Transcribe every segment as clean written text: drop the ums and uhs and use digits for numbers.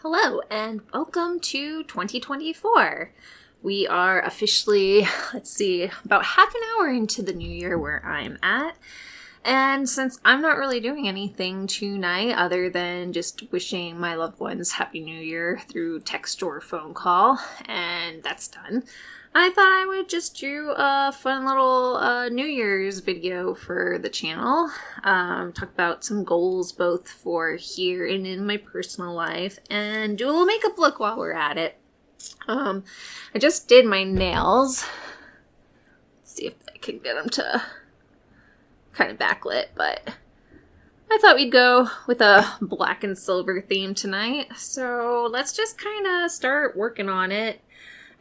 Hello and welcome to 2024. We are officially, about half an hour into the new year where I'm at. And since I'm not really doing anything tonight other than just wishing my loved ones Happy New Year through text or phone call, and that's done, I thought I would just do a fun little New Year's video for the channel. Talk about some goals both for here and in my personal life, and do a little makeup look while we're at it. I just did my nails. Let's see if I can get them to kind of backlit, but I thought we'd go with a black and silver theme tonight. So let's just kind of start working on it.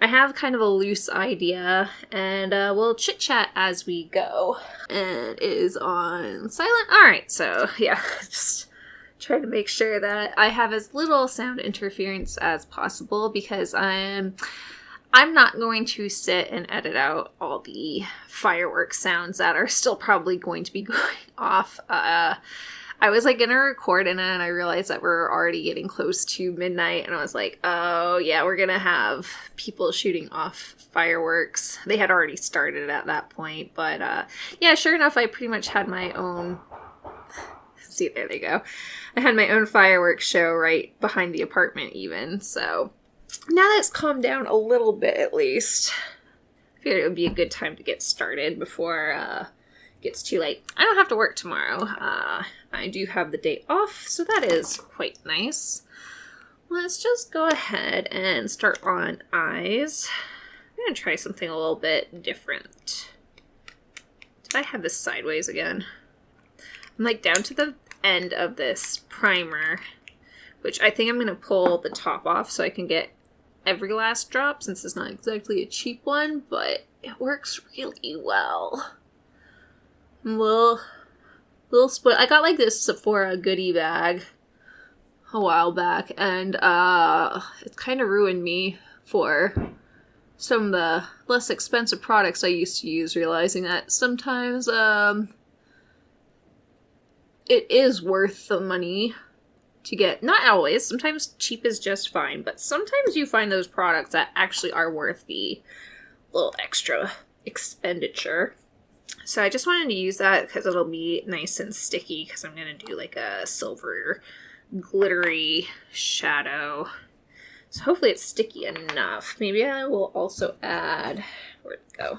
I have kind of a loose idea, and we'll chit-chat as we go. And it is on silent. Alright, so yeah, just trying to make sure that I have as little sound interference as possible, because I'm not going to sit and edit out all the fireworks sounds that are still probably going to be going off. I was gonna record and then I realized that we're already getting close to midnight, and I was like, oh yeah, we're gonna have people shooting off fireworks. They had already started at that point, but yeah, sure enough, I pretty much had my own, see, there they go. I had my own fireworks show right behind the apartment even, so now that it's calmed down a little bit at least, I figured it would be a good time to get started before it gets too late. I don't have to work tomorrow. I do have the day off, so that is quite nice. Let's just go ahead and start on eyes. I'm going to try something a little bit different. Did I have this sideways again? I'm down to the end of this primer, which I think I'm going to pull the top off so I can get every last drop, since it's not exactly a cheap one, but it works really well. I'm a little split. I got this Sephora goodie bag a while back, and it kind of ruined me for some of the less expensive products I used to use, realizing that sometimes it is worth the money to get. Not always. Sometimes cheap is just fine, but sometimes you find those products that actually are worth the little extra expenditure. So I just wanted to use that because it'll be nice and sticky, because I'm going to do a silver glittery shadow. So hopefully it's sticky enough. Maybe I will also add, where'd it go?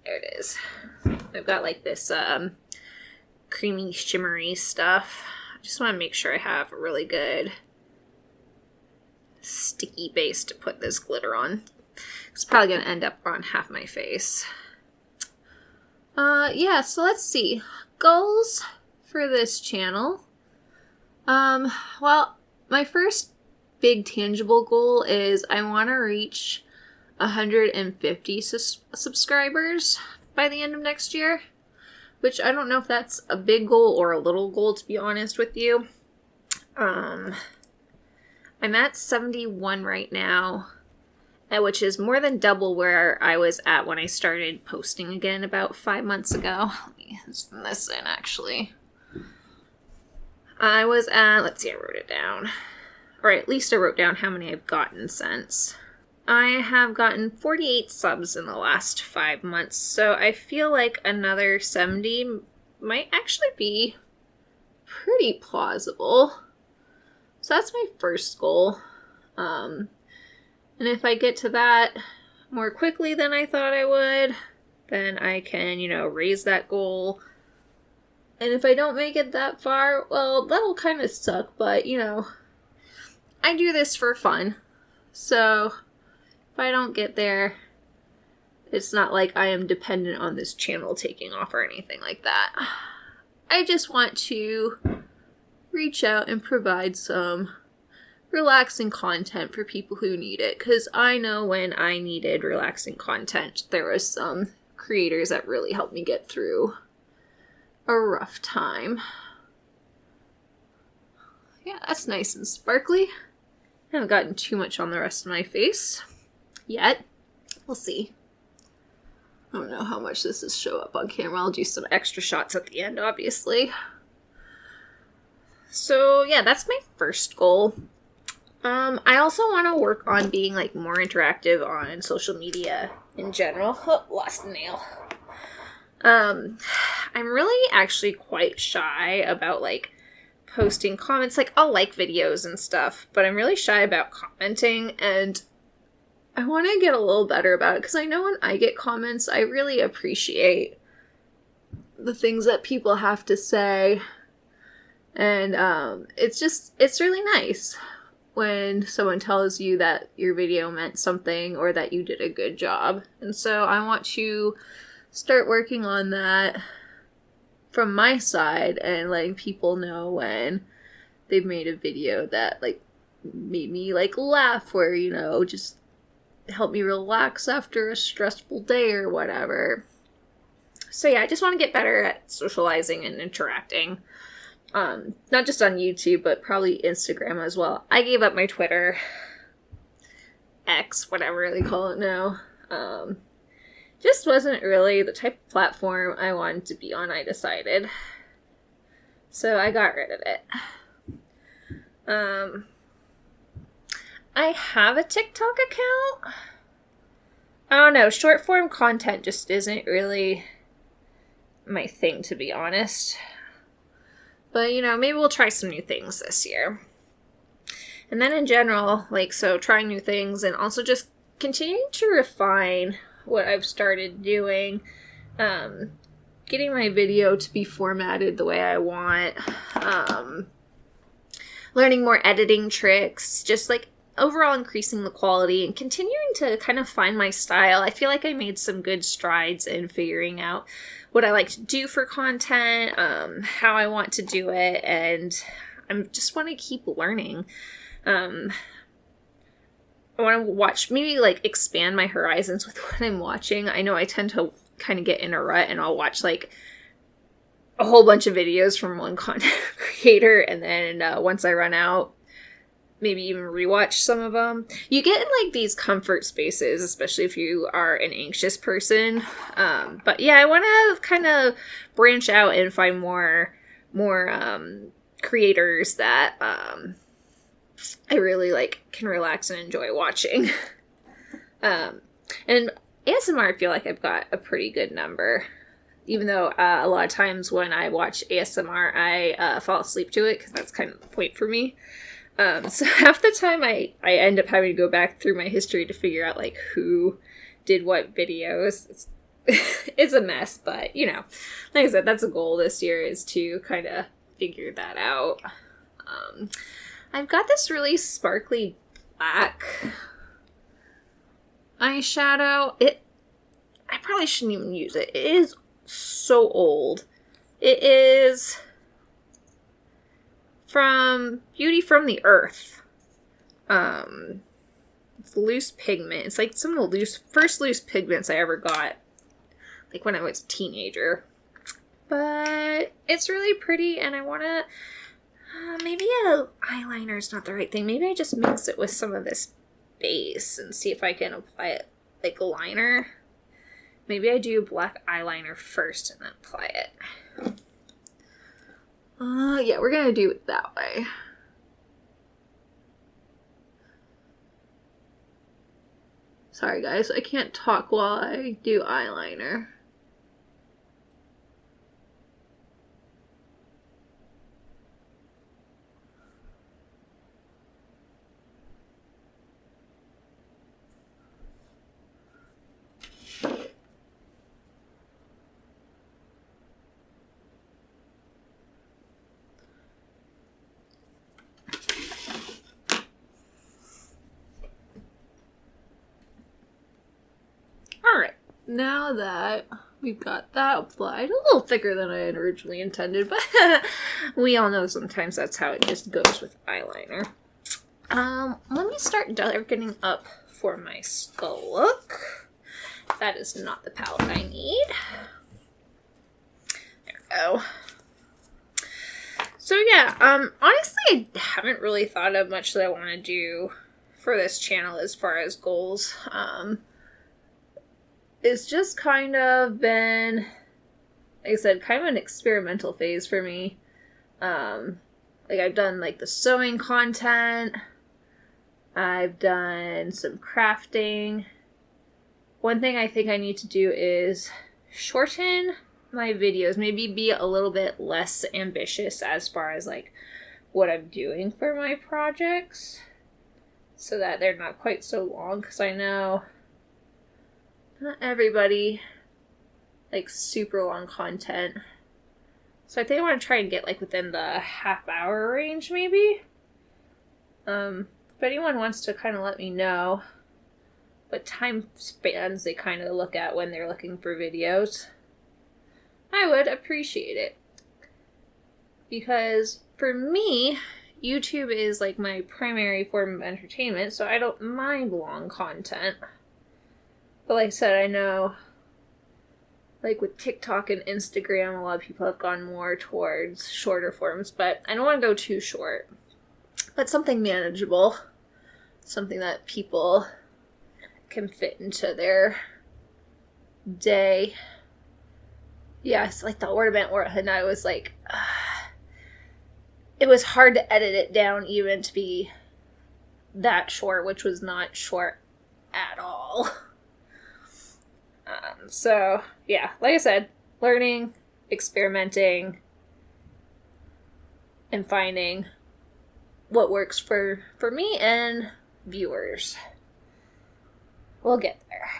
There it is. I've got this creamy shimmery stuff. I just want to make sure I have a really good sticky base to put this glitter on. It's probably going to end up on half my face. Yeah, so let's see. Goals for this channel. Well, my first big tangible goal is I want to reach 150 subscribers by the end of next year, which I don't know if that's a big goal or a little goal, to be honest with you. I'm at 71 right now, which is more than double where I was at when I started posting again about 5 months ago. Let me zoom this in, actually. I was at, let's see, I wrote it down. Or at least I wrote down how many I've gotten since. I have gotten 48 subs in the last 5 months, so I feel like another 70 might actually be pretty plausible. So that's my first goal. And if I get to that more quickly than I thought I would, then I can, raise that goal. And if I don't make it that far, well, that'll kind of suck, but, I do this for fun. So if I don't get there, it's not like I am dependent on this channel taking off or anything like that. I just want to reach out and provide some relaxing content for people who need it, because I know when I needed relaxing content, there was some creators that really helped me get through a rough time. Yeah, that's nice and sparkly. I haven't gotten too much on the rest of my face yet. We'll see. I don't know how much this is show up on camera. I'll do some extra shots at the end, obviously. So yeah, that's my first goal. I also want to work on being like more interactive on social media in general. Oh, lost a nail. I'm really actually quite shy about like posting comments. Like, I'll like videos and stuff, but I'm really shy about commenting, and I want to get a little better about it, because I know when I get comments, I really appreciate the things that people have to say, and it's really nice when someone tells you that your video meant something or that you did a good job. And so I want to start working on that from my side and letting people know when they've made a video that like made me like laugh, or, you know, just help me relax after a stressful day or whatever. So yeah, I just want to get better at socializing and interacting. Not just on YouTube, but probably Instagram as well. I gave up my Twitter, X, whatever they call it now. Just wasn't really the type of platform I wanted to be on, I decided. So I got rid of it. I have a TikTok account. I don't know, short form content just isn't really my thing, to be honest. But, you know, maybe we'll try some new things this year. And then in general, like, so trying new things and also just continuing to refine what I've started doing. Getting my video to be formatted the way I want. Learning more editing tricks. Just, like, overall increasing the quality and continuing to kind of find my style. I feel like I made some good strides in figuring out what I like to do for content, how I want to do it, and I just want to keep learning. I want to watch, maybe like expand my horizons with what I'm watching. I know I tend to kind of get in a rut and I'll watch like a whole bunch of videos from one content creator, and then once I run out, maybe even rewatch some of them. You get in like these comfort spaces, especially if you are an anxious person. But yeah, I want to kind of branch out and find more creators that I really like can relax and enjoy watching. And ASMR, I feel like I've got a pretty good number. Even though a lot of times when I watch ASMR, I fall asleep to it, because that's kind of the point for me. So half the time I end up having to go back through my history to figure out, like, who did what videos. It's a mess, but, you know, like I said, that's a goal this year, is to kind of figure that out. I've got this really sparkly black eyeshadow. I probably shouldn't even use it. It is so old. It is from Beauty from the Earth. It's loose pigment. It's like some of the first loose pigments I ever got, like when I was a teenager. But it's really pretty, and I want to, maybe a eyeliner is not the right thing. Maybe I just mix it with some of this base and see if I can apply it like a liner. Maybe I do black eyeliner first and then apply it. Yeah, we're gonna do it that way. Sorry guys, I can't talk while I do eyeliner. Alright, now that we've got that applied, a little thicker than I had originally intended, but we all know sometimes that's how it just goes with eyeliner. Let me start darkening up for my skull look. That is not the palette I need. There we go. So yeah, honestly, I haven't really thought of much that I want to do for this channel as far as goals. It's just kind of been, like I said, kind of an experimental phase for me. Like I've done like the sewing content. I've done some crafting. One thing I think I need to do is shorten my videos, maybe be a little bit less ambitious as far as like what I'm doing for my projects, so that they're not quite so long, because I know not everybody likes super long content. So I think I want to try and get like within the half-hour range maybe. If anyone wants to kind of let me know what time spans they kind of look at when they're looking for videos, I would appreciate it. Because for me, YouTube is like my primary form of entertainment, so I don't mind long content. But like I said, I know like with TikTok and Instagram, a lot of people have gone more towards shorter forms, but I don't want to go too short. But something manageable. Something that people can fit into their day. Yeah, it's like the ornament and I was like, it was hard to edit it down even to be that short, which was not short at all. So, yeah, like I said, learning, experimenting, and finding what works for me and viewers. We'll get there.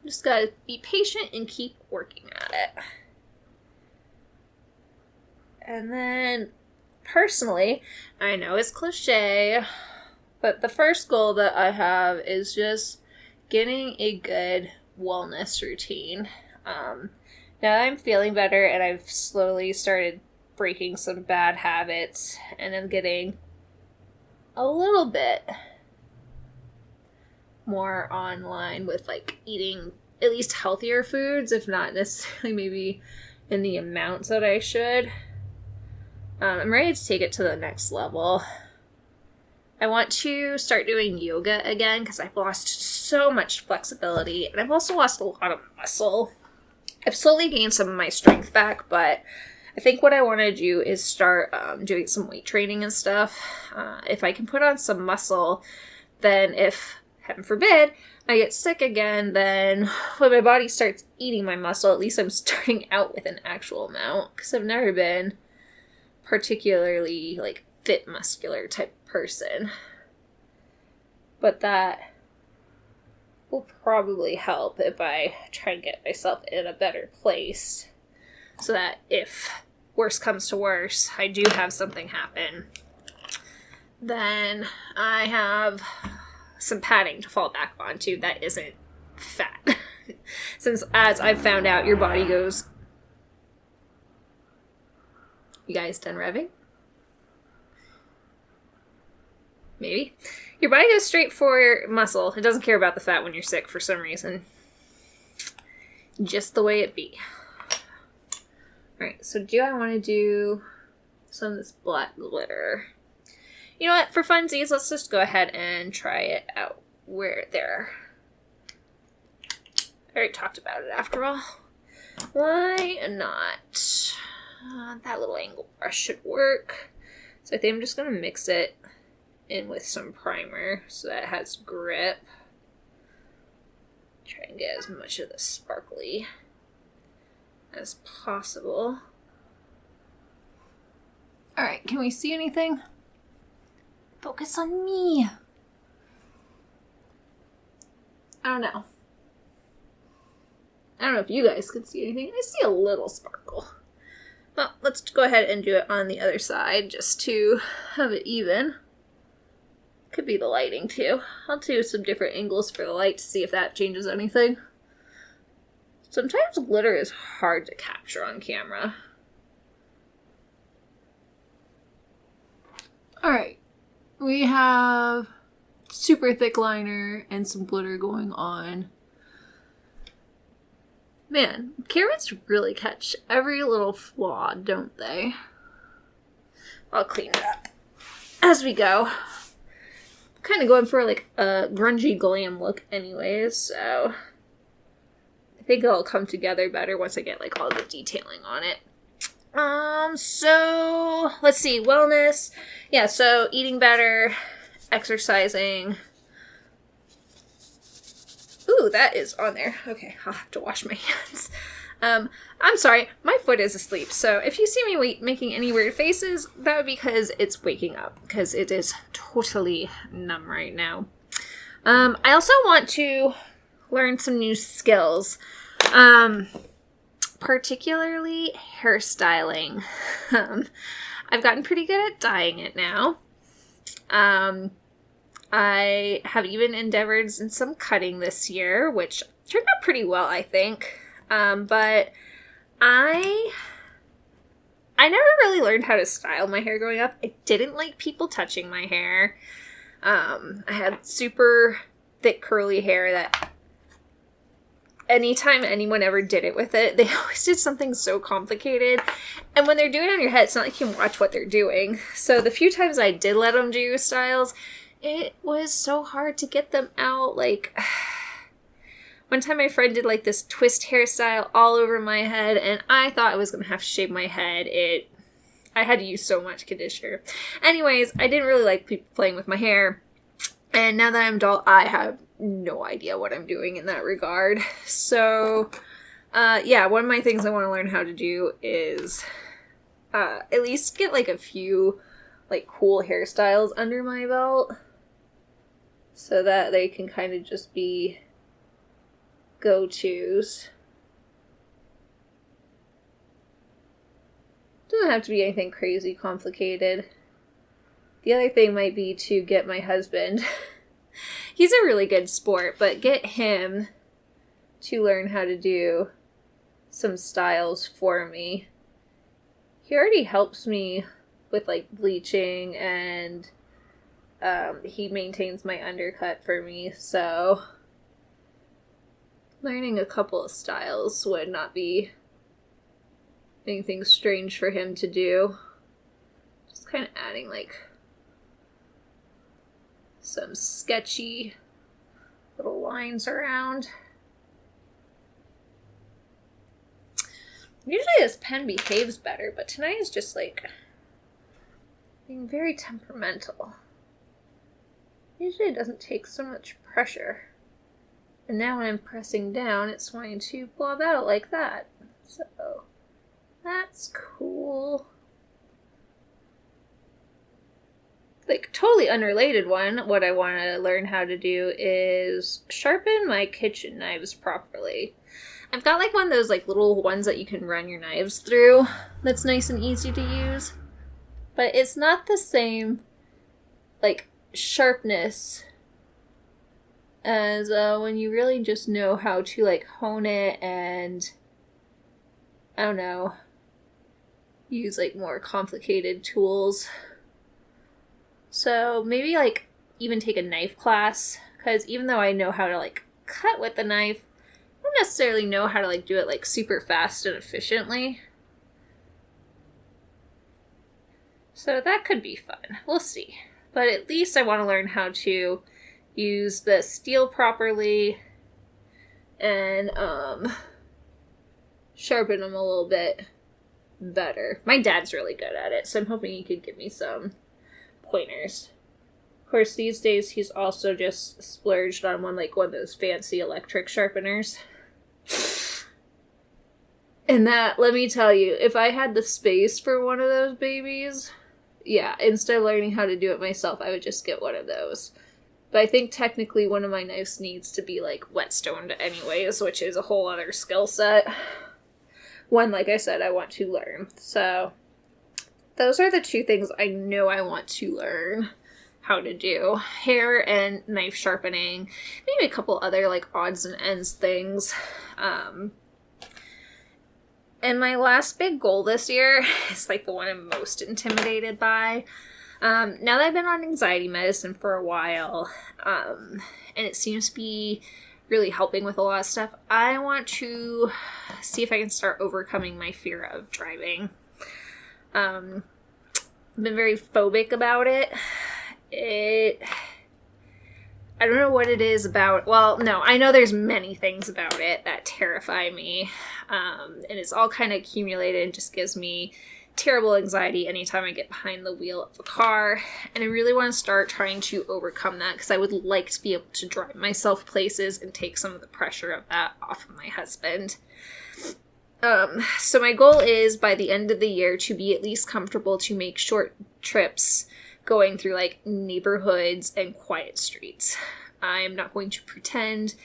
Just gotta be patient and keep working at it. And then, personally, I know it's cliche, but the first goal that I have is just getting a good wellness routine. Now that I'm feeling better and I've slowly started breaking some bad habits and I'm getting a little bit more online with like eating at least healthier foods, if not necessarily maybe in the amounts that I should. I'm ready to take it to the next level. I want to start doing yoga again because I've lost so much flexibility and I've also lost a lot of muscle. I've slowly gained some of my strength back, but I think what I want to do is start doing some weight training and stuff. If I can put on some muscle, then if, heaven forbid, I get sick again, then when my body starts eating my muscle, at least I'm starting out with an actual amount, because I've never been particularly like fit muscular type person. But that will probably help if I try and get myself in a better place, so that if worse comes to worse, I do have something happen, then I have some padding to fall back onto that isn't fat. Since, as I've found out, your body goes... You guys done revving? Maybe. Your body goes straight for muscle. It doesn't care about the fat when you're sick for some reason. Just the way it be. Alright, so do I want to do some of this black glitter? You know what? For funsies, let's just go ahead and try it out. There. I already talked about it after all. Why not? That little angle brush should work. So I think I'm just going to mix it in with some primer so that it has grip. Try and get as much of the sparkly as possible. Alright, can we see anything? Focus on me. I don't know. I don't know if you guys can see anything. I see a little sparkle. Well, let's go ahead and do it on the other side just to have it even. Could be the lighting too. I'll do some different angles for the light to see if that changes anything. Sometimes glitter is hard to capture on camera. Alright, we have super thick liner and some glitter going on. Man, cameras really catch every little flaw, don't they? I'll clean it up as we go. I'm kind of going for like a grungy glam look anyways, so I think it'll come together better once I get like all the detailing on it. So let's see, wellness. Yeah, so eating better, exercising. Ooh, that is on there. Okay, I'll have to wash my hands. I'm sorry, my foot is asleep, so if you see me making any weird faces, that would be because it's waking up, because it is totally numb right now. I also want to learn some new skills, particularly hairstyling. I've gotten pretty good at dyeing it now. I have even endeavored in some cutting this year, which turned out pretty well, I think. But I never really learned how to style my hair growing up. I didn't like people touching my hair. I had super thick curly hair that anytime anyone ever did it with it, they always did something so complicated. And when they're doing it on your head, it's not like you can watch what they're doing. So the few times I did let them do styles, it was so hard to get them out. Like, one time my friend did like this twist hairstyle all over my head, and I thought I was going to have to shave my head. I had to use so much conditioner. Anyways, I didn't really like people playing with my hair. And now that I'm adult, I have no idea what I'm doing in that regard. So, yeah, one of my things I want to learn how to do is at least get like a few like cool hairstyles under my belt, so that they can kind of just be go-tos. Doesn't have to be anything crazy complicated. The other thing might be to get my husband. He's a really good sport, but get him to learn how to do some styles for me. He already helps me with like bleaching, and he maintains my undercut for me, so learning a couple of styles would not be anything strange for him to do. Just kind of adding like some sketchy little lines around. Usually this pen behaves better, but tonight is just like being very temperamental. Usually it doesn't take so much pressure. And now when I'm pressing down, it's wanting to blob out like that. So, that's cool. Like, totally unrelated one, what I want to learn how to do is sharpen my kitchen knives properly. I've got like one of those like little ones that you can run your knives through that's nice and easy to use. But it's not the same like sharpness as when you really just know how to like hone it and, I don't know, use like more complicated tools. So maybe like even take a knife class, because even though I know how to like cut with the knife, I don't necessarily know how to like do it like super fast and efficiently. So that could be fun. We'll see. But at least I want to learn how to use the steel properly and sharpen them a little bit better. My dad's really good at it, so I'm hoping he could give me some pointers. Of course, these days he's also just splurged on one of those fancy electric sharpeners. And that, let me tell you, if I had the space for one of those babies, yeah, instead of learning how to do it myself, I would just get one of those. But I think technically one of my knives needs to be like whetstones anyways, which is a whole other skill set. One, like I said, I want to learn. So those are the two things I know I want to learn how to do. Hair and knife sharpening. Maybe a couple other like odds and ends things. And my last big goal this year is like the one I'm most intimidated by. Now that I've been on anxiety medicine for a while, and it seems to be really helping with a lot of stuff, I want to see if I can start overcoming my fear of driving. I've been very phobic about it. I don't know what it is about, well, no, I know there's many things about it that terrify me, and it's all kind of accumulated and just gives me terrible anxiety anytime I get behind the wheel of a car, and I really want to start trying to overcome that because I would like to be able to drive myself places and take some of the pressure of that off of my husband. So my goal is by the end of the year to be at least comfortable to make short trips going through like neighborhoods and quiet streets. I'm not going to pretend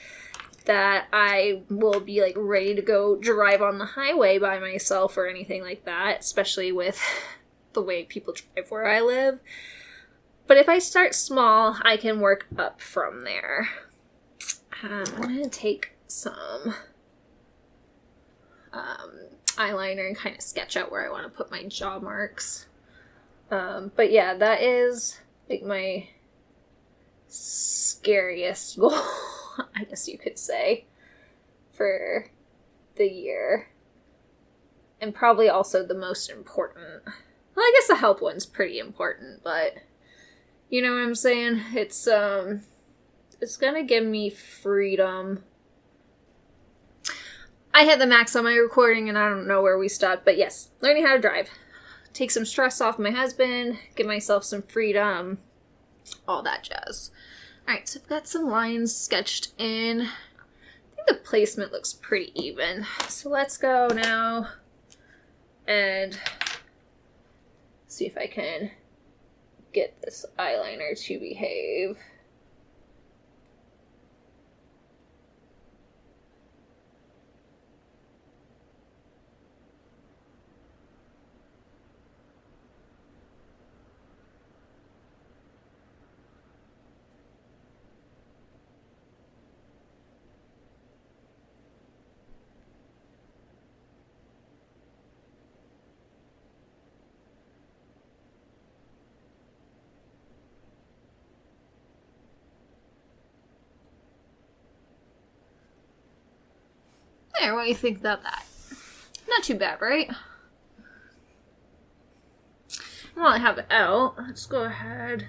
that I will be like ready to go drive on the highway by myself or anything like that, especially with the way people drive where I live. But if I start small, I can work up from there. I'm going to take some eyeliner and kind of sketch out where I want to put my jaw marks. But yeah, that is like my scariest goal, I guess you could say, for the year. And probably also the most important. Well, I guess the health one's pretty important, but you know what I'm saying? It's gonna give me freedom. I hit the max on my recording and I don't know where we stopped, but yes, learning how to drive. Take some stress off my husband, give myself some freedom, all that jazz. Alright, so I've got some lines sketched in. I think the placement looks pretty even. So let's go now and see if I can get this eyeliner to behave. There, what do you think about that? Not too bad, right? While I have it out, let's go ahead.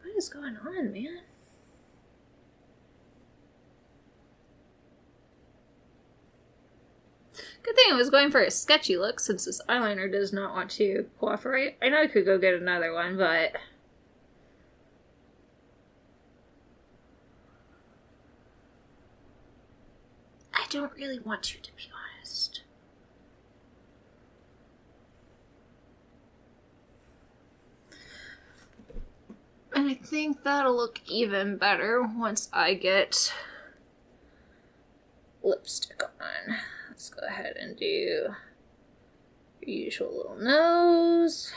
What is going on, man? Good thing I was going for a sketchy look since this eyeliner does not want to cooperate. I know I could go get another one, but I don't really want to be honest. And I think that'll look even better once I get lipstick on. Let's go ahead and do your usual little nose.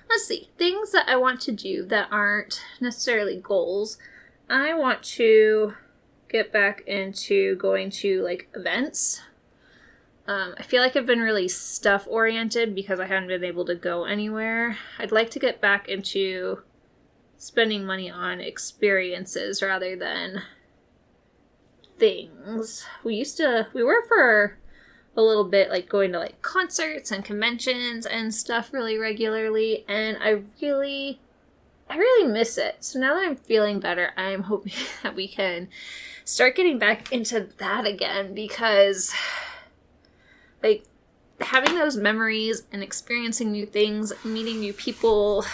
Let's see, things that I want to do that aren't necessarily goals. I want to get back into going to like events. I feel like I've been really stuff oriented because I haven't been able to go anywhere. I'd like to get back into spending money on experiences rather than things. We were for a little bit like going to like concerts and conventions and stuff really regularly, and I really miss it. So now that I'm feeling better, I'm hoping that we can start getting back into that again, because like having those memories and experiencing new things, meeting new people,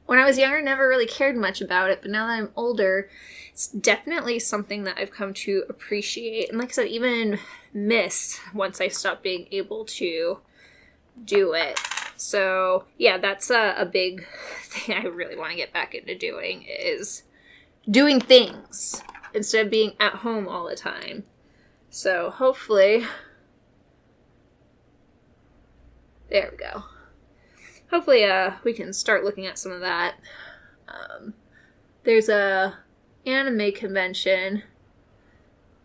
when I was younger, I never really cared much about it, but now that I'm older, it's definitely something that I've come to appreciate, and like I said, even miss once I stop being able to do it. So yeah, that's a big thing I really want to get back into doing, is doing things instead of being at home all the time. So hopefully, there we go. Hopefully we can start looking at some of that. There's a anime convention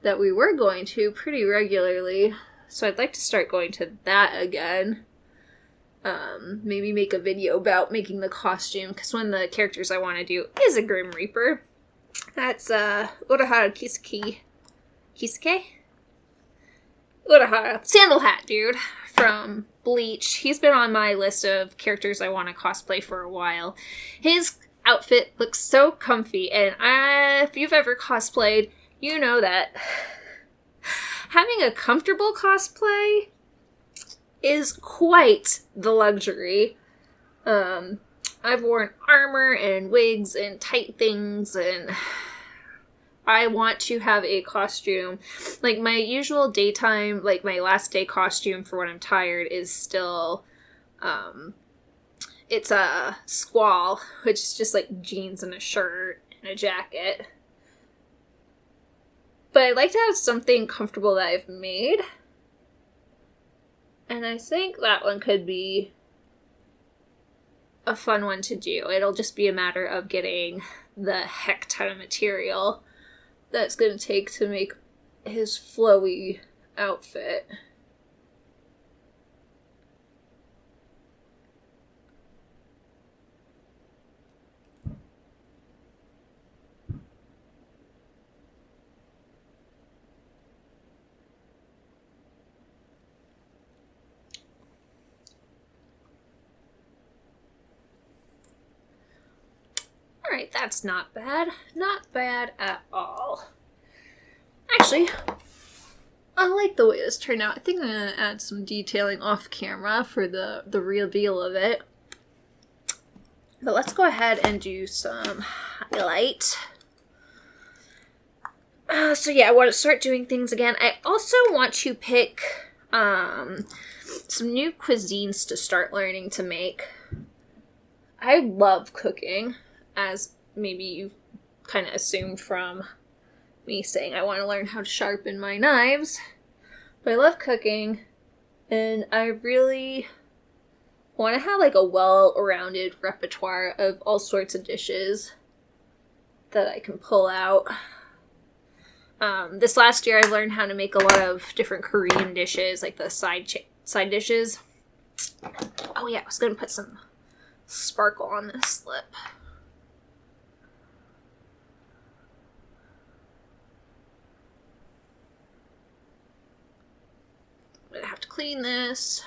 that we were going to pretty regularly, so I'd like to start going to that again. maybe make a video about making the costume, because one of the characters I want to do is a Grim Reaper. That's Urahara Kisuke? Urahara, Sandal Hat Dude from Bleach. He's been on my list of characters I want to cosplay for a while. His outfit looks so comfy, and if you've ever cosplayed, you know that having a comfortable cosplay is quite the luxury. I've worn armor and wigs and tight things, and I want to have a costume. Like, my usual daytime, like my last day costume for when I'm tired is still, it's a squall, which is just like jeans and a shirt and a jacket. But I'd like to have something comfortable that I've made. And I think that one could be a fun one to do. It'll just be a matter of getting the heck ton of material that's going to take to make his flowy outfit. Alright, that's not bad. Not bad at all. Actually, I like the way this turned out. I think I'm going to add some detailing off camera for the reveal of it. But let's go ahead and do some highlight. So yeah, I want to start doing things again. I also want to pick some new cuisines to start learning to make. I love cooking, as maybe you've kind of assumed from me saying I want to learn how to sharpen my knives. But I love cooking, and I really want to have like a well-rounded repertoire of all sorts of dishes that I can pull out. This last year I've learned how to make a lot of different Korean dishes, like the side dishes. Oh yeah, I was going to put some sparkle on this lip. I'm gonna have to clean this.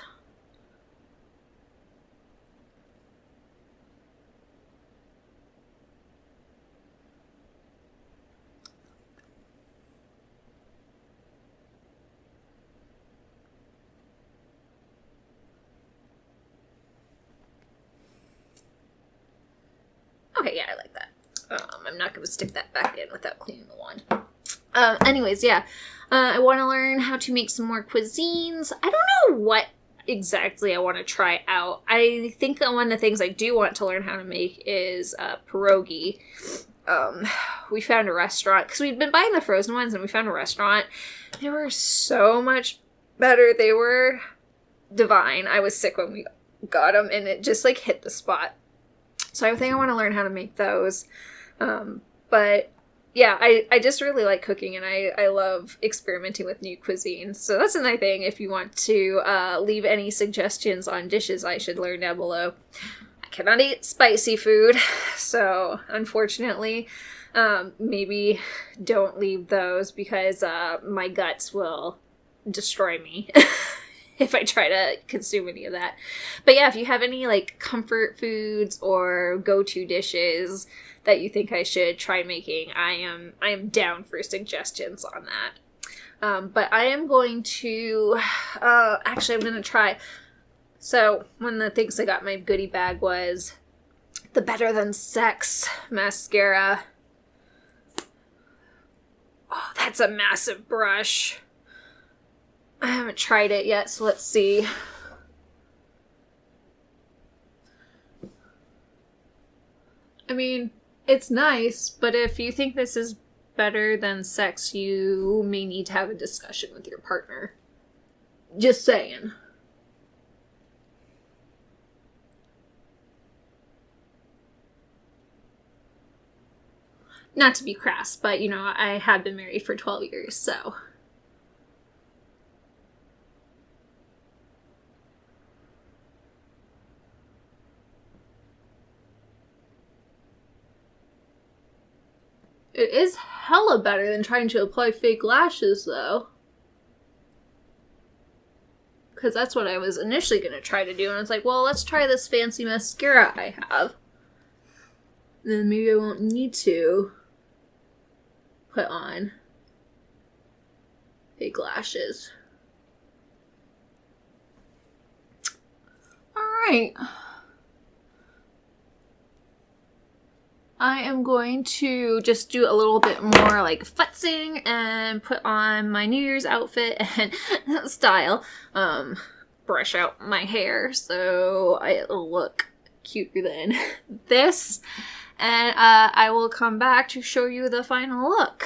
Okay, yeah, I like that. I'm not going to stick that back in without cleaning the wand. Anyways, yeah. I want to learn how to make some more cuisines. I don't know what exactly I want to try out. I think one of the things I do want to learn how to make is pierogi. We found a restaurant, because we'd been buying the frozen ones, and we found a restaurant. They were so much better. They were divine. I was sick when we got them, and it just like hit the spot. So I think I want to learn how to make those. But yeah, I just really like cooking, and I love experimenting with new cuisines. So that's another thing. If you want to leave any suggestions on dishes I should learn down below. I cannot eat spicy food, so unfortunately, maybe don't leave those, because my guts will destroy me if I try to consume any of that. But yeah, if you have any like comfort foods or go-to dishes that you think I should try making, I am down for suggestions on that. But I am going to, actually I'm going to try. So one of the things I got in my goodie bag was the Better Than Sex mascara. Oh, that's a massive brush. I haven't tried it yet, so let's see. I mean, it's nice, but if you think this is better than sex, you may need to have a discussion with your partner. Just saying. Not to be crass, but, you know, I have been married for 12 years, so... It is hella better than trying to apply fake lashes, though. Because that's what I was initially going to try to do. And I was like, well, let's try this fancy mascara I have. Then maybe I won't need to put on fake lashes. Alright. I am going to just do a little bit more like futzing and put on my New Year's outfit and style. Brush out my hair so it'll look cuter than this. And I will come back to show you the final look.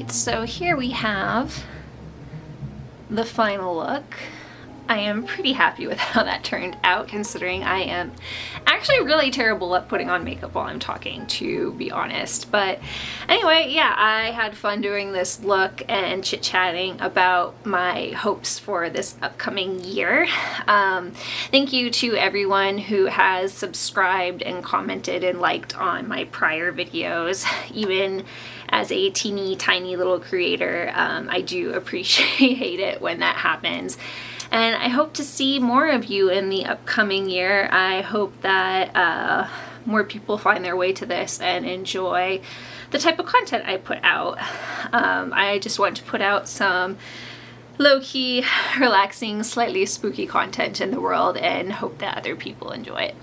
So here we have the final look. I am pretty happy with how that turned out, considering I am actually really terrible at putting on makeup while I'm talking, to be honest. But anyway, yeah, I had fun doing this look and chit-chatting about my hopes for this upcoming year. Thank you to everyone who has subscribed and commented and liked on my prior videos. Even as a teeny tiny little creator, I do appreciate it when that happens. And I hope to see more of you in the upcoming year. I hope that more people find their way to this and enjoy the type of content I put out. I just want to put out some low-key, relaxing, slightly spooky content in the world and hope that other people enjoy it.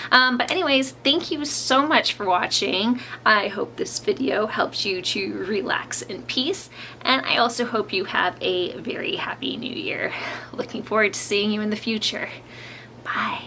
But anyways, thank you so much for watching. I hope this video helps you to relax in peace, and I also hope you have a very happy new year. Looking forward to seeing you in the future. Bye.